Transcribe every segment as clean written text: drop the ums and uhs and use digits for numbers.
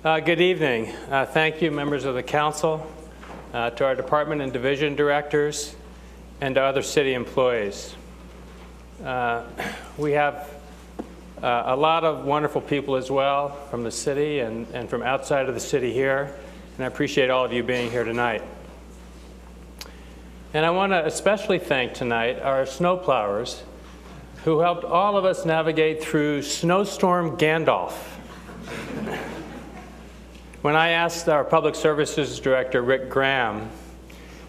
Good evening. Thank you, members of the council, to our department and division directors, and to other city employees. We have a lot of wonderful people as well from the city and from outside of the city here, and I appreciate all of you being here tonight. And I want to especially thank tonight our snowplowers who helped all of us navigate through Snowstorm Gandalf. When I asked our Public Services Director, Rick Graham,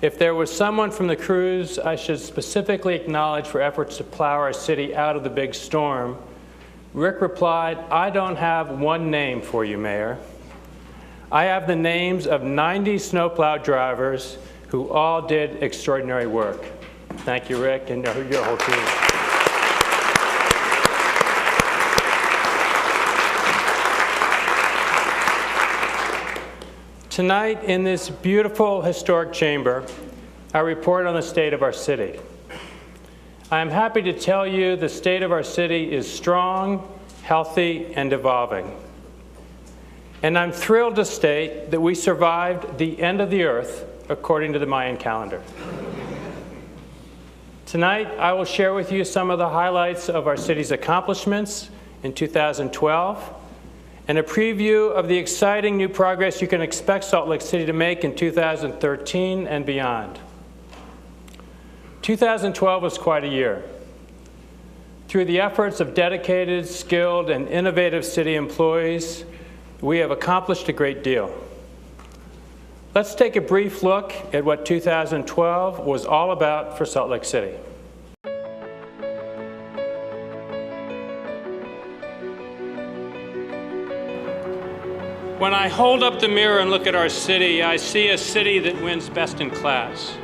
if there was someone from the crews I should specifically acknowledge for efforts to plow our city out of the big storm, Rick replied, "I don't have one name for you, Mayor. I have the names of 90 snowplow drivers who all did extraordinary work." Thank you, Rick, and your whole team. Tonight, in this beautiful historic chamber, I report on the state of our city. I am happy to tell you the state of our city is strong, healthy, and evolving. And I'm thrilled to state that we survived the end of the earth according to the Mayan calendar. Tonight, I will share with you some of the highlights of our city's accomplishments in 2012, and a preview of the exciting new progress you can expect Salt Lake City to make in 2013 and beyond. 2012 was quite a year. Through the efforts of dedicated, skilled, and innovative city employees, we have accomplished a great deal. Let's take a brief look at what 2012 was all about for Salt Lake City. When I hold up the mirror and look at our city, I see a city that wins best in class.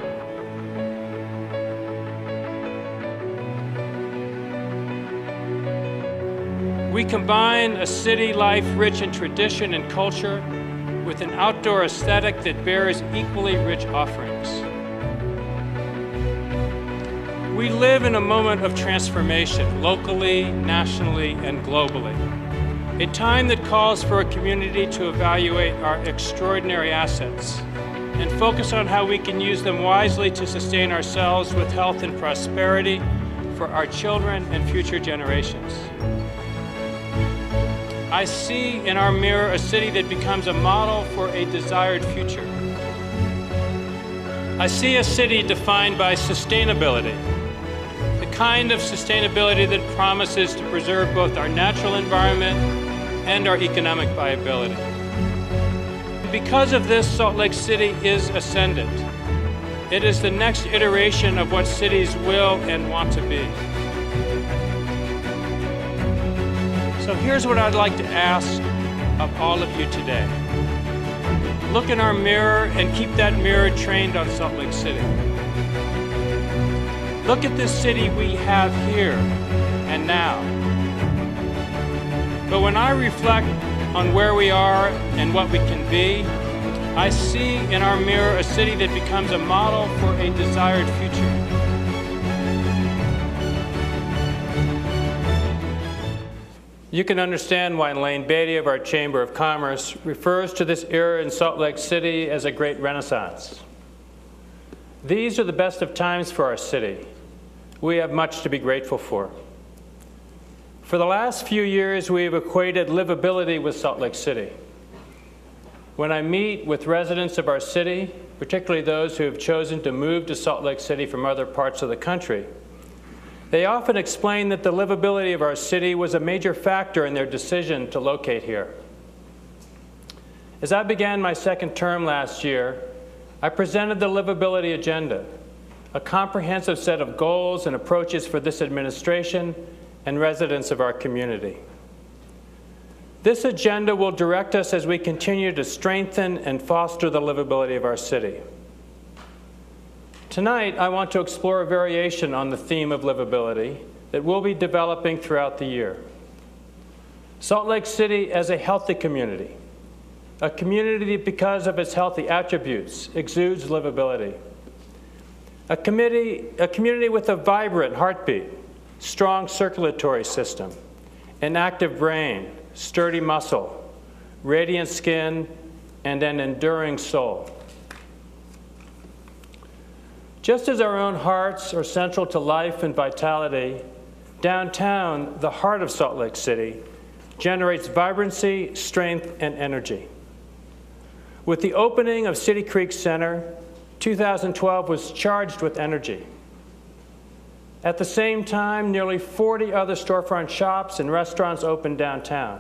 We combine a city life rich in tradition and culture with an outdoor aesthetic that bears equally rich offerings. We live in a moment of transformation, locally, nationally, and globally. A time that calls for a community to evaluate our extraordinary assets and focus on how we can use them wisely to sustain ourselves with health and prosperity for our children and future generations. I see in our mirror a city that becomes a model for a desired future. I see a city defined by sustainability, the kind of sustainability that promises to preserve both our natural environment and our economic viability. Because of this, Salt Lake City is ascendant. It is the next iteration of what cities will and want to be. So here's what I'd like to ask of all of you today. Look in our mirror and keep that mirror trained on Salt Lake City. Look at this city we have here and now. But when I reflect on where we are and what we can be, I see in our mirror a city that becomes a model for a desired future. You can understand why Elaine Beatty of our Chamber of Commerce refers to this era in Salt Lake City as a great renaissance. These are the best of times for our city. We have much to be grateful for. For the last few years, we have equated livability with Salt Lake City. When I meet with residents of our city, particularly those who have chosen to move to Salt Lake City from other parts of the country, they often explain that the livability of our city was a major factor in their decision to locate here. As I began my second term last year, I presented the livability agenda, a comprehensive set of goals and approaches for this administration and residents of our community. This agenda will direct us as we continue to strengthen and foster the livability of our city. Tonight, I want to explore a variation on the theme of livability that we'll be developing throughout the year. Salt Lake City as a healthy community, a community that because of its healthy attributes exudes livability. A community with a vibrant heartbeat, strong circulatory system, an active brain, sturdy muscle, radiant skin, and an enduring soul. Just as our own hearts are central to life and vitality, downtown, the heart of Salt Lake City, generates vibrancy, strength, and energy. With the opening of City Creek Center, 2012 was charged with energy. At the same time, nearly 40 other storefront shops and restaurants opened downtown,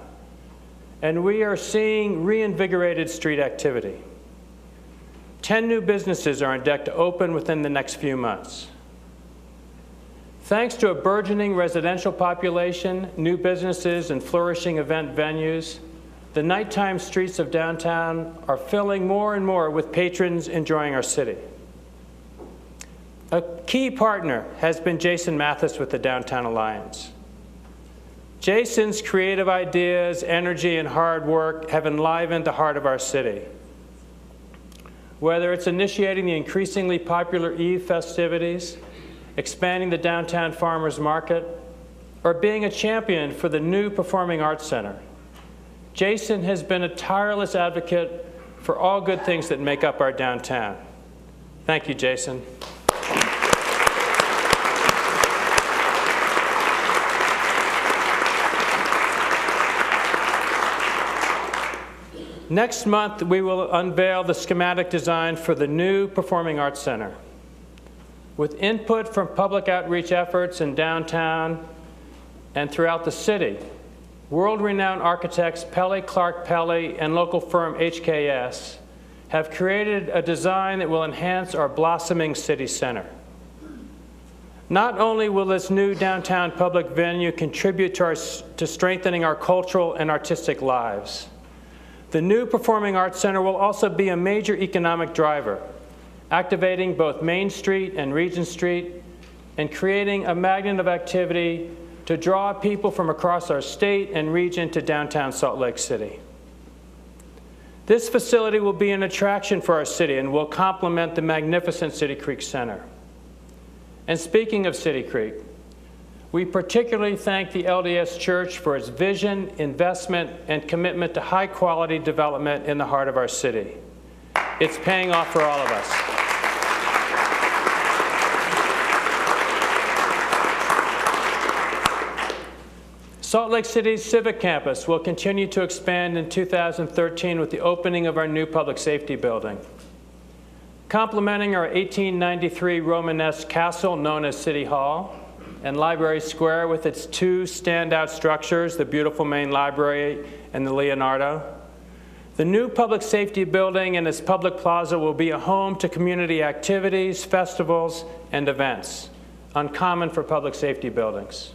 and we are seeing reinvigorated street activity. 10 new businesses are on deck to open within the next few months. Thanks to a burgeoning residential population, new businesses, and flourishing event venues, the nighttime streets of downtown are filling more and more with patrons enjoying our city. A key partner has been Jason Mathis with the Downtown Alliance. Jason's creative ideas, energy, and hard work have enlivened the heart of our city. Whether it's initiating the increasingly popular Eve festivities, expanding the downtown farmers market, or being a champion for the new Performing Arts Center, Jason has been a tireless advocate for all good things that make up our downtown. Thank you, Jason. Next month, we will unveil the schematic design for the new Performing Arts Center. With input from public outreach efforts in downtown and throughout the city, world-renowned architects Pelle Clark Pelle and local firm HKS have created a design that will enhance our blossoming city center. Not only will this new downtown public venue contribute to strengthening our cultural and artistic lives, the new Performing Arts Center will also be a major economic driver, activating both Main Street and Regent Street and creating a magnet of activity to draw people from across our state and region to downtown Salt Lake City. This facility will be an attraction for our city and will complement the magnificent City Creek Center. And speaking of City Creek, we particularly thank the LDS Church for its vision, investment, and commitment to high-quality development in the heart of our city. It's paying off for all of us. Salt Lake City's Civic Campus will continue to expand in 2013 with the opening of our new public safety building. Complementing our 1893 Romanesque castle known as City Hall, and Library Square with its two standout structures, the beautiful main library and the Leonardo. The new public safety building and its public plaza will be a home to community activities, festivals, and events, uncommon for public safety buildings.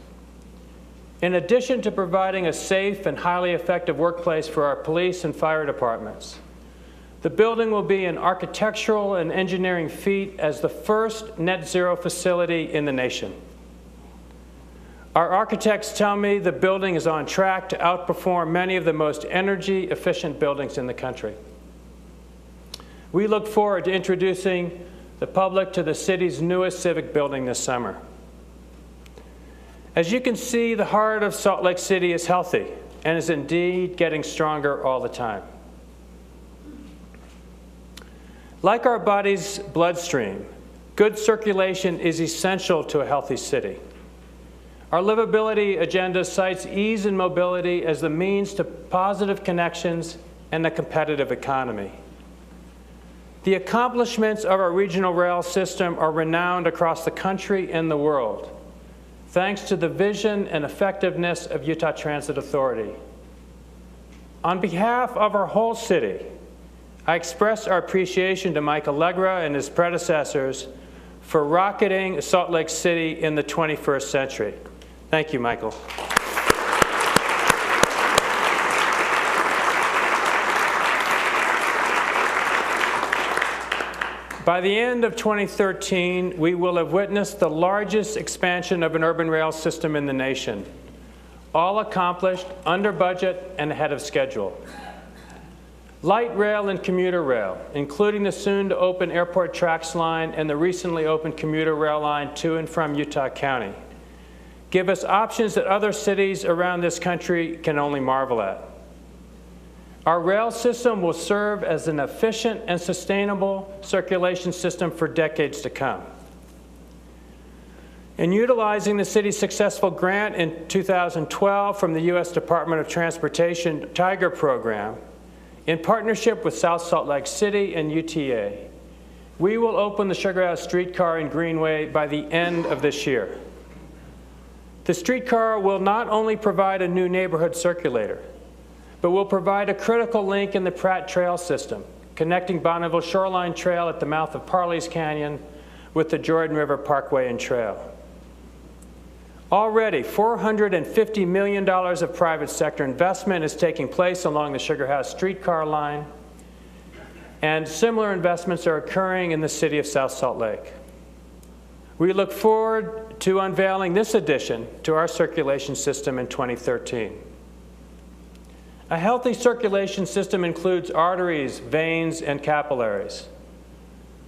In addition to providing a safe and highly effective workplace for our police and fire departments, the building will be an architectural and engineering feat as the first net zero facility in the nation. Our architects tell me the building is on track to outperform many of the most energy efficient buildings in the country. We look forward to introducing the public to the city's newest civic building this summer. As you can see, the heart of Salt Lake City is healthy and is indeed getting stronger all the time. Like our body's bloodstream, good circulation is essential to a healthy city. Our livability agenda cites ease and mobility as the means to positive connections and a competitive economy. The accomplishments of our regional rail system are renowned across the country and the world, thanks to the vision and effectiveness of Utah Transit Authority. On behalf of our whole city, I express our appreciation to Mike Allegra and his predecessors for rocketing Salt Lake City in the 21st century. Thank you, Michael. By the end of 2013, we will have witnessed the largest expansion of an urban rail system in the nation, all accomplished under budget and ahead of schedule. Light rail and commuter rail, including the soon-to-open Airport Tracks line and the recently opened commuter rail line to and from Utah County, give us options that other cities around this country can only marvel at. Our rail system will serve as an efficient and sustainable circulation system for decades to come. In utilizing the city's successful grant in 2012 from the U.S. Department of Transportation Tiger program, in partnership with South Salt Lake City and UTA, we will open the Sugar House streetcar in Greenway by the end of this year. The streetcar will not only provide a new neighborhood circulator, but will provide a critical link in the Pratt Trail system, connecting Bonneville Shoreline Trail at the mouth of Parley's Canyon with the Jordan River Parkway and Trail. Already, $450 million of private sector investment is taking place along the Sugar House streetcar line, and similar investments are occurring in the city of South Salt Lake. We look forward to unveiling this addition to our circulation system in 2013. A healthy circulation system includes arteries, veins, and capillaries.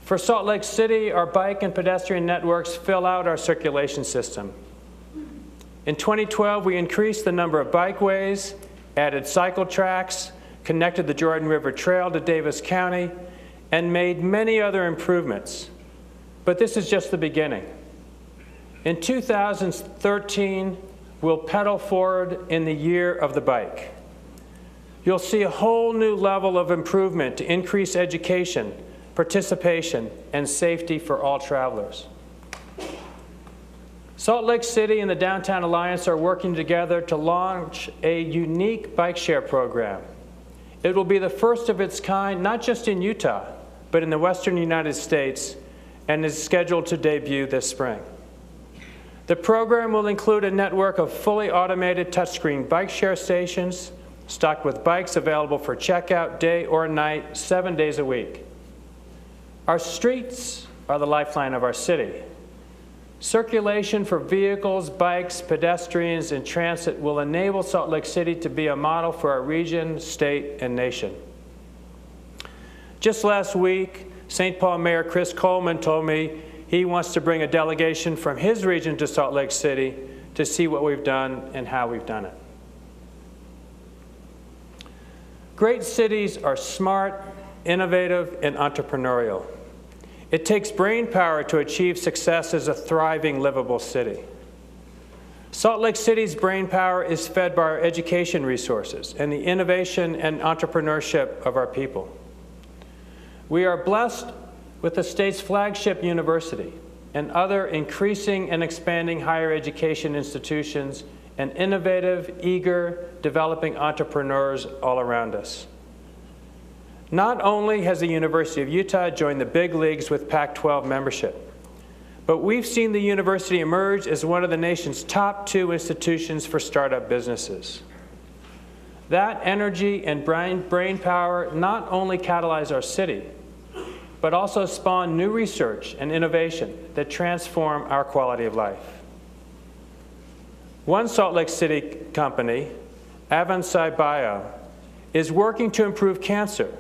For Salt Lake City, our bike and pedestrian networks fill out our circulation system. In 2012, we increased the number of bikeways, added cycle tracks, connected the Jordan River Trail to Davis County, and made many other improvements. But this is just the beginning. In 2013, we'll pedal forward in the year of the bike. You'll see a whole new level of improvement to increase education, participation, and safety for all travelers. Salt Lake City and the Downtown Alliance are working together to launch a unique bike share program. It will be the first of its kind, not just in Utah, but in the western United States, and is scheduled to debut this spring. The program will include a network of fully automated touchscreen bike share stations, stocked with bikes available for checkout day or night, 7 days a week. Our streets are the lifeline of our city. Circulation for vehicles, bikes, pedestrians, and transit will enable Salt Lake City to be a model for our region, state, and nation. Just last week, St. Paul Mayor Chris Coleman told me he wants to bring a delegation from his region to Salt Lake City to see what we've done and how we've done it. Great cities are smart, innovative, and entrepreneurial. It takes brain power to achieve success as a thriving, livable city. Salt Lake City's brain power is fed by our education resources and the innovation and entrepreneurship of our people. We are blessed with the state's flagship university and other increasing and expanding higher education institutions and innovative, eager, developing entrepreneurs all around us. Not only has the University of Utah joined the big leagues with Pac-12 membership, but we've seen the university emerge as one of the nation's top 2 institutions for startup businesses. That energy and brain power not only catalyze our city, but also spawn new research and innovation that transform our quality of life. One Salt Lake City company, Avansci Bio, is working to improve cancer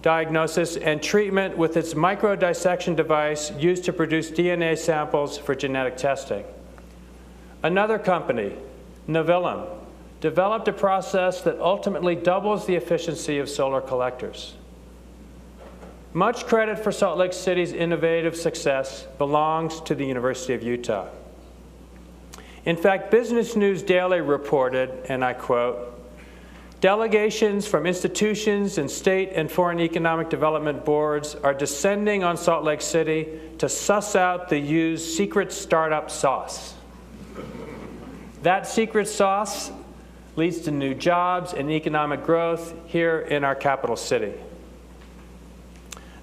diagnosis and treatment with its microdissection device used to produce DNA samples for genetic testing. Another company, Novillum, developed a process that ultimately doubles the efficiency of solar collectors. Much credit for Salt Lake City's innovative success belongs to the University of Utah. In fact, Business News Daily reported, and I quote, "Delegations from institutions and state and foreign economic development boards are descending on Salt Lake City to suss out the U's secret startup sauce. That secret sauce leads to new jobs and economic growth here in our capital city."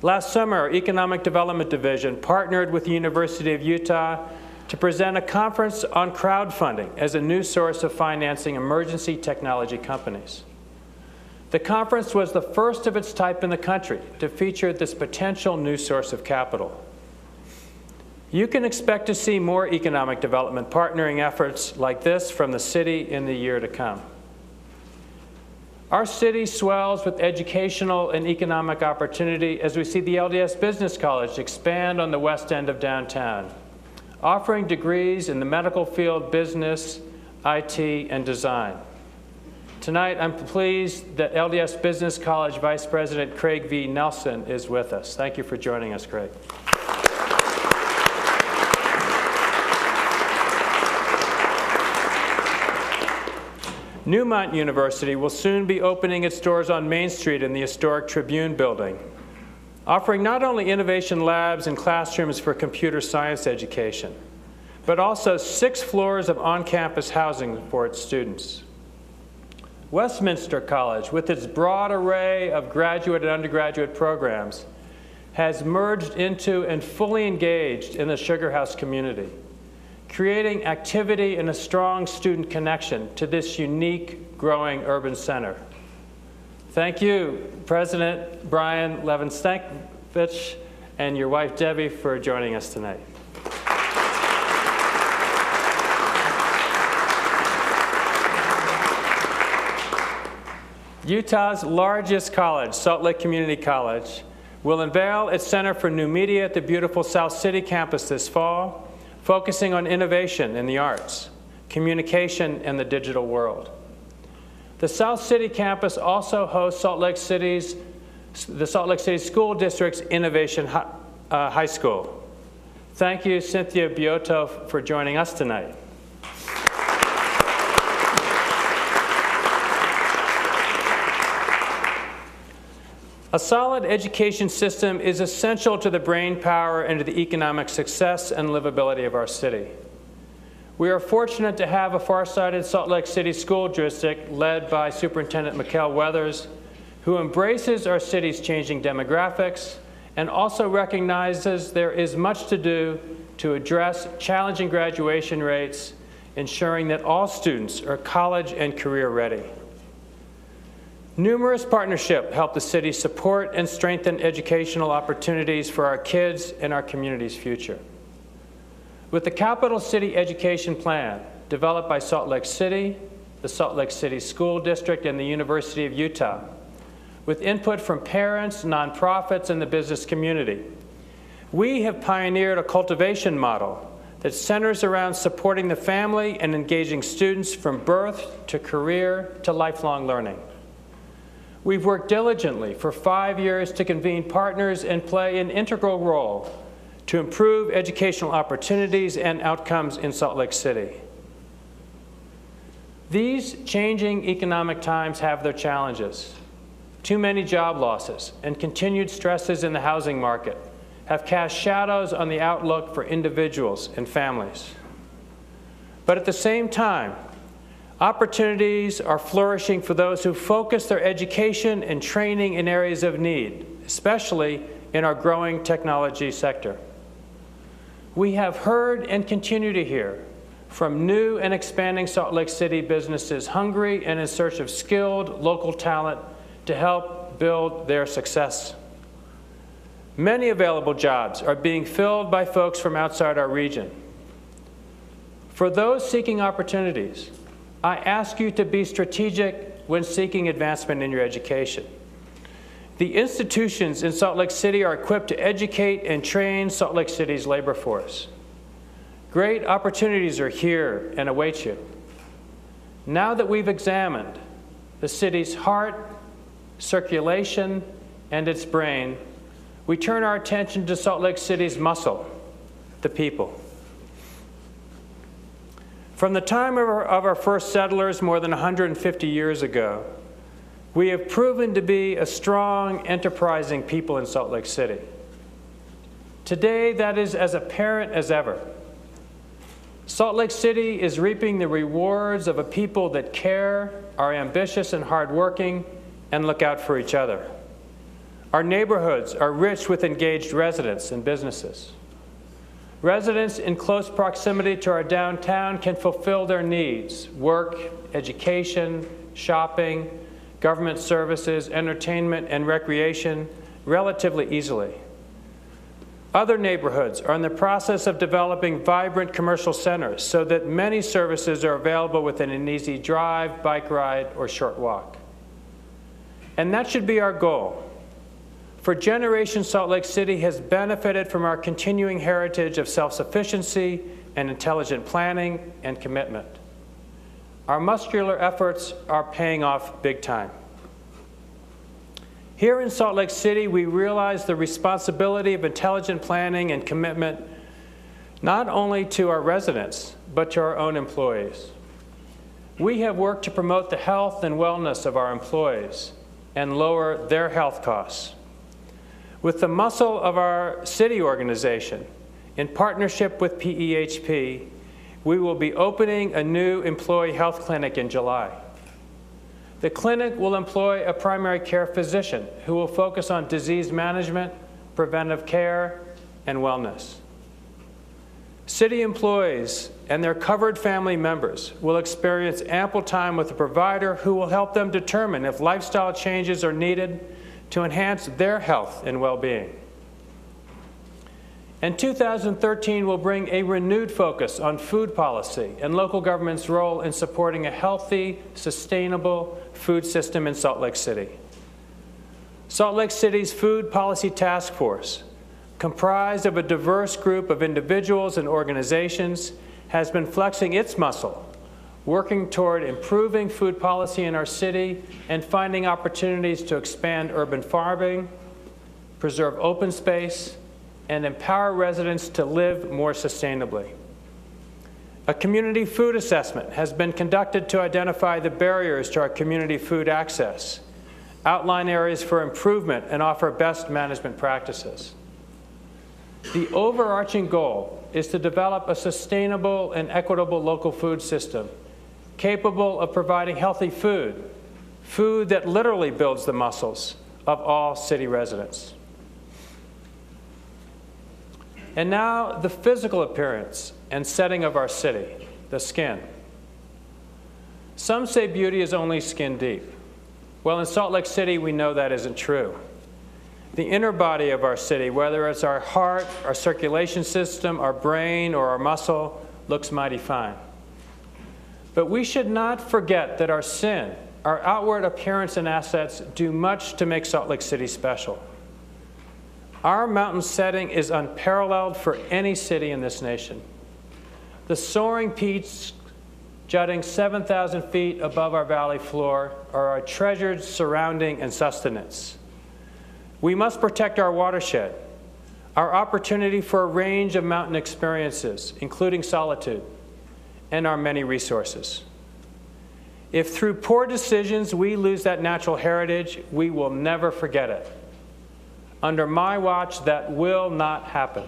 Last summer, our Economic Development Division partnered with the University of Utah to present a conference on crowdfunding as a new source of financing emergency technology companies. The conference was the first of its type in the country to feature this potential new source of capital. You can expect to see more economic development partnering efforts like this from the city in the year to come. Our city swells with educational and economic opportunity as we see the LDS Business College expand on the west end of downtown, offering degrees in the medical field, business, IT, and design. Tonight, I'm pleased that LDS Business College Vice President Craig V. Nelson is with us. Thank you for joining us, Craig. Newmont University will soon be opening its doors on Main Street in the historic Tribune building, offering not only innovation labs and classrooms for computer science education, but also 6 floors of on-campus housing for its students. Westminster College, with its broad array of graduate and undergraduate programs, has merged into and fully engaged in the Sugar House community, creating activity and a strong student connection to this unique, growing urban center. Thank you, President Brian Levenstankovich and your wife, Debbie, for joining us tonight. Utah's largest college, Salt Lake Community College, will unveil its Center for New Media at the beautiful South City campus this fall, focusing on innovation in the arts, communication, and the digital world. The South City campus also hosts the Salt Lake City School District's Innovation High School. Thank you, Cynthia Bioto, for joining us tonight. A solid education system is essential to the brain power and to the economic success and livability of our city. We are fortunate to have a far-sighted Salt Lake City School District led by Superintendent Mikkel Weathers, who embraces our city's changing demographics and also recognizes there is much to do to address challenging graduation rates, ensuring that all students are college and career ready. Numerous partnerships help the city support and strengthen educational opportunities for our kids and our community's future. With the Capital City Education Plan, developed by Salt Lake City, the Salt Lake City School District, and the University of Utah, with input from parents, nonprofits, and the business community, we have pioneered a cultivation model that centers around supporting the family and engaging students from birth to career to lifelong learning. We've worked diligently for 5 years to convene partners and play an integral role to improve educational opportunities and outcomes in Salt Lake City. These changing economic times have their challenges. Too many job losses and continued stresses in the housing market have cast shadows on the outlook for individuals and families. But at the same time, opportunities are flourishing for those who focus their education and training in areas of need, especially in our growing technology sector. We have heard and continue to hear from new and expanding Salt Lake City businesses hungry and in search of skilled local talent to help build their success. Many available jobs are being filled by folks from outside our region. For those seeking opportunities, I ask you to be strategic when seeking advancement in your education. The institutions in Salt Lake City are equipped to educate and train Salt Lake City's labor force. Great opportunities are here and await you. Now that we've examined the city's heart, circulation, and its brain, we turn our attention to Salt Lake City's muscle, the people. From the time of our first settlers more than 150 years ago, we have proven to be a strong, enterprising people in Salt Lake City. Today, that is as apparent as ever. Salt Lake City is reaping the rewards of a people that care, are ambitious and hardworking, and look out for each other. Our neighborhoods are rich with engaged residents and businesses. Residents in close proximity to our downtown can fulfill their needs: work, education, shopping, government services, entertainment, and recreation relatively easily. Other neighborhoods are in the process of developing vibrant commercial centers so that many services are available within an easy drive, bike ride, or short walk. And that should be our goal. For generations, Salt Lake City has benefited from our continuing heritage of self-sufficiency and intelligent planning and commitment. Our muscular efforts are paying off big time. Here in Salt Lake City, we realize the responsibility of intelligent planning and commitment not only to our residents, but to our own employees. We have worked to promote the health and wellness of our employees and lower their health costs. With the muscle of our city organization, in partnership with PEHP, we will be opening a new employee health clinic in July. The clinic will employ a primary care physician who will focus on disease management, preventive care, and wellness. City employees and their covered family members will experience ample time with a provider who will help them determine if lifestyle changes are needed to enhance their health and well-being. And 2013 will bring a renewed focus on food policy and local government's role in supporting a healthy, sustainable food system in Salt Lake City. Salt Lake City's Food Policy Task Force, comprised of a diverse group of individuals and organizations, has been flexing its muscle, working toward improving food policy in our city and finding opportunities to expand urban farming, preserve open space, and empower residents to live more sustainably. A community food assessment has been conducted to identify the barriers to our community food access, outline areas for improvement, and offer best management practices. The overarching goal is to develop a sustainable and equitable local food system capable of providing healthy food, food that literally builds the muscles of all city residents. And now, the physical appearance and setting of our city, the skin. Some say beauty is only skin deep. Well, in Salt Lake City, we know that isn't true. The inner body of our city, whether it's our heart, our circulation system, our brain, or our muscle, looks mighty fine. But we should not forget that our sin, our outward appearance and assets, do much to make Salt Lake City special. Our mountain setting is unparalleled for any city in this nation. The soaring peaks jutting 7,000 feet above our valley floor are our treasured surrounding and sustenance. We must protect our watershed, our opportunity for a range of mountain experiences, including solitude, and our many resources. If through poor decisions we lose that natural heritage, we will never forget it. Under my watch, that will not happen.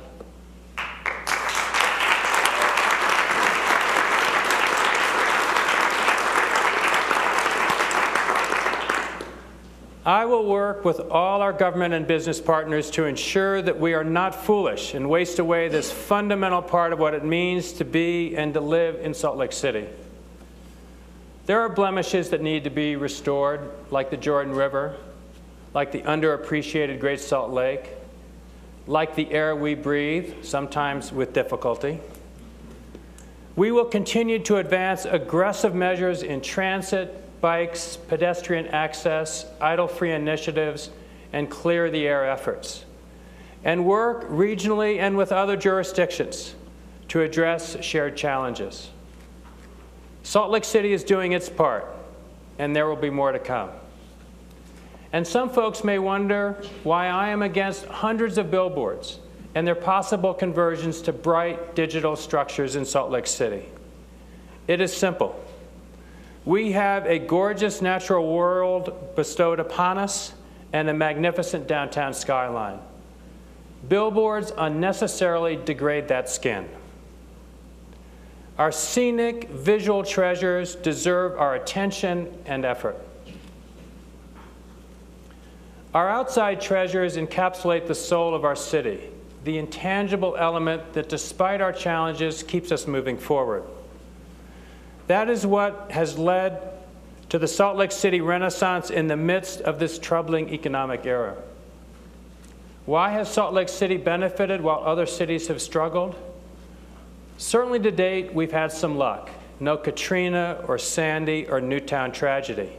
I will work with all our government and business partners to ensure that we are not foolish and waste away this fundamental part of what it means to be and to live in Salt Lake City. There are blemishes that need to be restored, like the Jordan River, like the underappreciated Great Salt Lake, like the air we breathe, sometimes with difficulty. We will continue to advance aggressive measures in transit, bikes, pedestrian access, idle-free initiatives, and clear the air efforts, and work regionally and with other jurisdictions to address shared challenges. Salt Lake City is doing its part, and there will be more to come. And some folks may wonder why I am against hundreds of billboards and their possible conversions to bright digital structures in Salt Lake City. It is simple. We have a gorgeous natural world bestowed upon us and a magnificent downtown skyline. Billboards unnecessarily degrade that skin. Our scenic visual treasures deserve our attention and effort. Our outside treasures encapsulate the soul of our city, the intangible element that, despite our challenges, keeps us moving forward. That is what has led to the Salt Lake City Renaissance in the midst of this troubling economic era. Why has Salt Lake City benefited while other cities have struggled? Certainly to date, we've had some luck. No Katrina or Sandy or Newtown tragedy.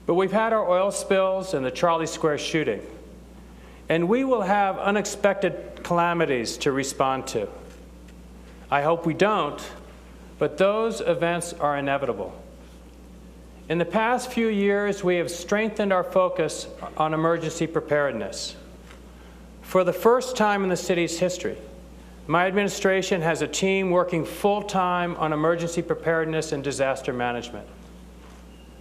But we've had our oil spills and the Charlie Square shooting. And we will have unexpected calamities to respond to. I hope we don't, but those events are inevitable. In the past few years, we have strengthened our focus on emergency preparedness. For the first time in the city's history, my administration has a team working full-time on emergency preparedness and disaster management.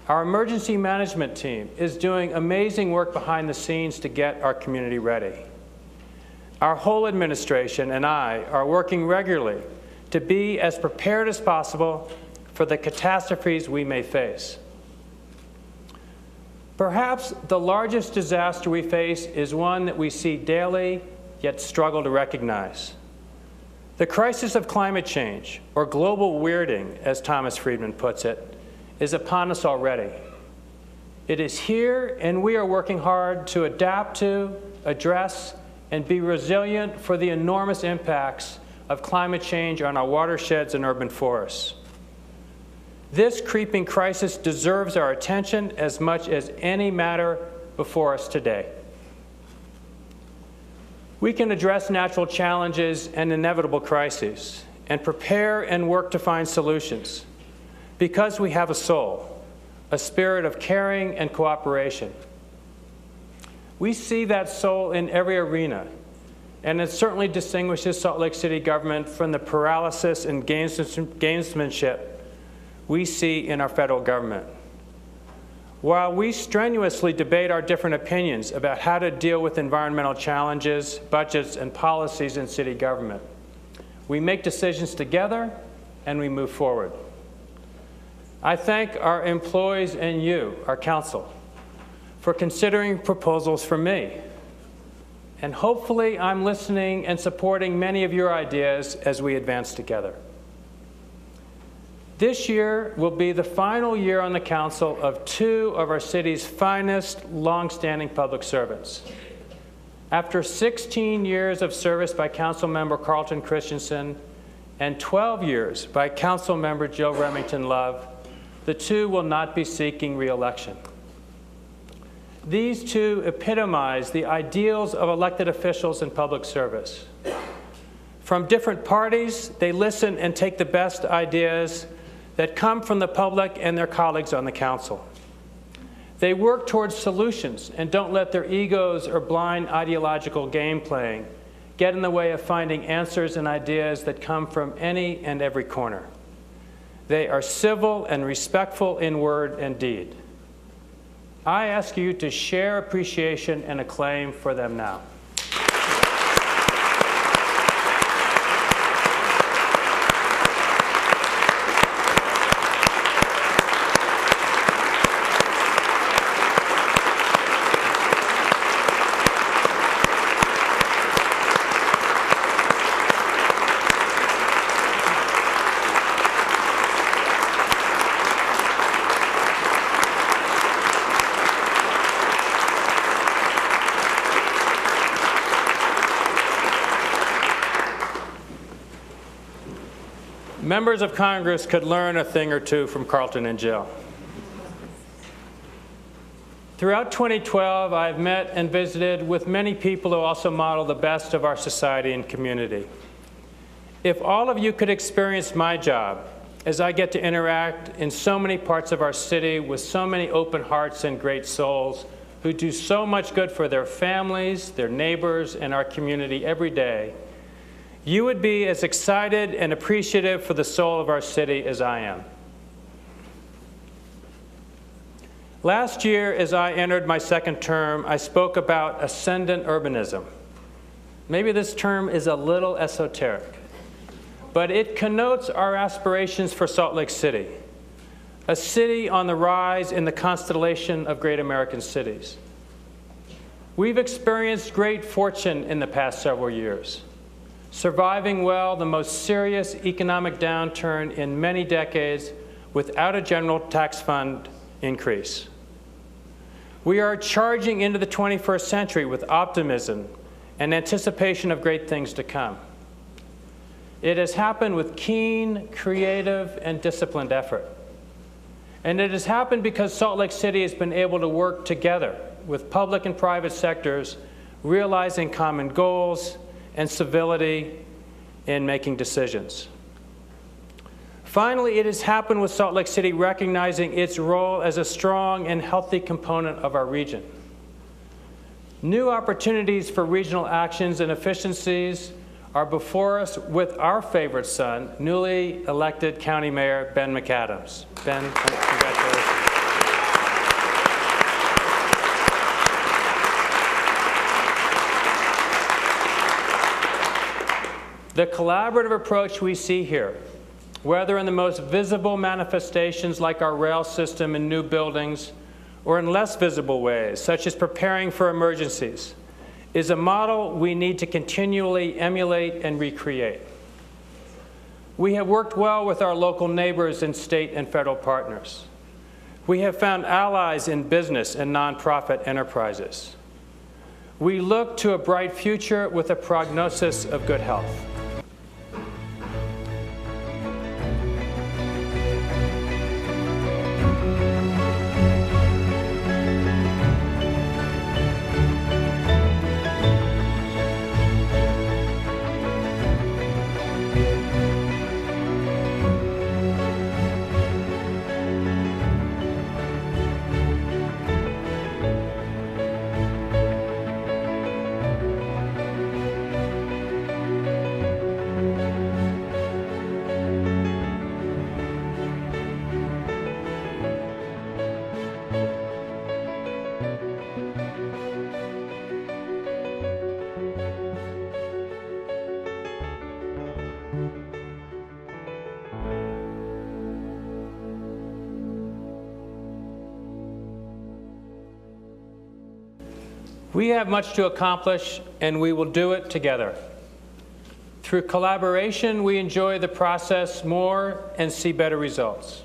Our emergency management team is doing amazing work behind the scenes to get our community ready. Our whole administration and I are working regularly to be as prepared as possible for the catastrophes we may face. Perhaps the largest disaster we face is one that we see daily, yet struggle to recognize. The crisis of climate change, or global weirding, as Thomas Friedman puts it, is upon us already. It is here, and we are working hard to adapt to, address, and be resilient for the enormous impacts of climate change on our watersheds and urban forests. This creeping crisis deserves our attention as much as any matter before us today. We can address natural challenges and inevitable crises and prepare and work to find solutions because we have a soul, a spirit of caring and cooperation. We see that soul in every arena, and it certainly distinguishes Salt Lake City government from the paralysis and gamesmanship we see in our federal government. While we strenuously debate our different opinions about how to deal with environmental challenges, budgets, and policies in city government, we make decisions together and we move forward. I thank our employees and you, our council, for considering proposals from me. And hopefully I'm listening and supporting many of your ideas as we advance together. This year will be the final year on the council of two of our city's finest, long-standing public servants. After 16 years of service by Council Member Carlton Christensen and 12 years by Council Member Jill Remington Love, the two will not be seeking re-election. These two epitomize the ideals of elected officials in public service. From different parties, they listen and take the best ideas that come from the public and their colleagues on the council. They work towards solutions and don't let their egos or blind ideological game playing get in the way of finding answers and ideas that come from any and every corner. They are civil and respectful in word and deed. I ask you to share appreciation and acclaim for them now. Members of Congress could learn a thing or two from Carlton and Jill. Throughout 2012, I've met and visited with many people who also model the best of our society and community. If all of you could experience my job, as I get to interact in so many parts of our city with so many open hearts and great souls who do so much good for their families, their neighbors, and our community every day, you would be as excited and appreciative for the soul of our city as I am. Last year, as I entered my second term, I spoke about ascendant urbanism. Maybe this term is a little esoteric, but it connotes our aspirations for Salt Lake City, a city on the rise in the constellation of great American cities. We've experienced great fortune in the past several years, surviving well the most serious economic downturn in many decades without a general tax fund increase. We are charging into the 21st century with optimism and anticipation of great things to come. It has happened with keen, creative, and disciplined effort. And it has happened because Salt Lake City has been able to work together with public and private sectors, realizing common goals and civility in making decisions. Finally, it has happened with Salt Lake City recognizing its role as a strong and healthy component of our region. New opportunities for regional actions and efficiencies are before us with our favorite son, newly elected County Mayor Ben McAdams. Ben, congratulations. The collaborative approach we see here, whether in the most visible manifestations like our rail system and new buildings, or in less visible ways, such as preparing for emergencies, is a model we need to continually emulate and recreate. We have worked well with our local neighbors and state and federal partners. We have found allies in business and nonprofit enterprises. We look to a bright future with a prognosis of good health. We have much to accomplish, and we will do it together. Through collaboration, we enjoy the process more and see better results.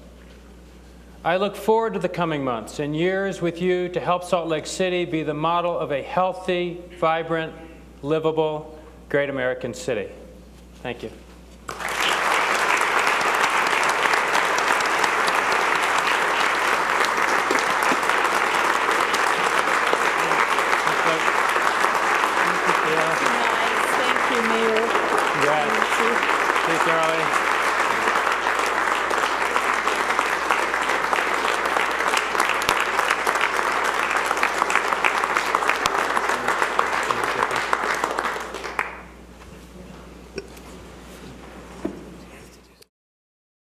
I look forward to the coming months and years with you to help Salt Lake City be the model of a healthy, vibrant, livable, great American city. Thank you. Thank you, Mayor. Congrats. Thank you, Charlie.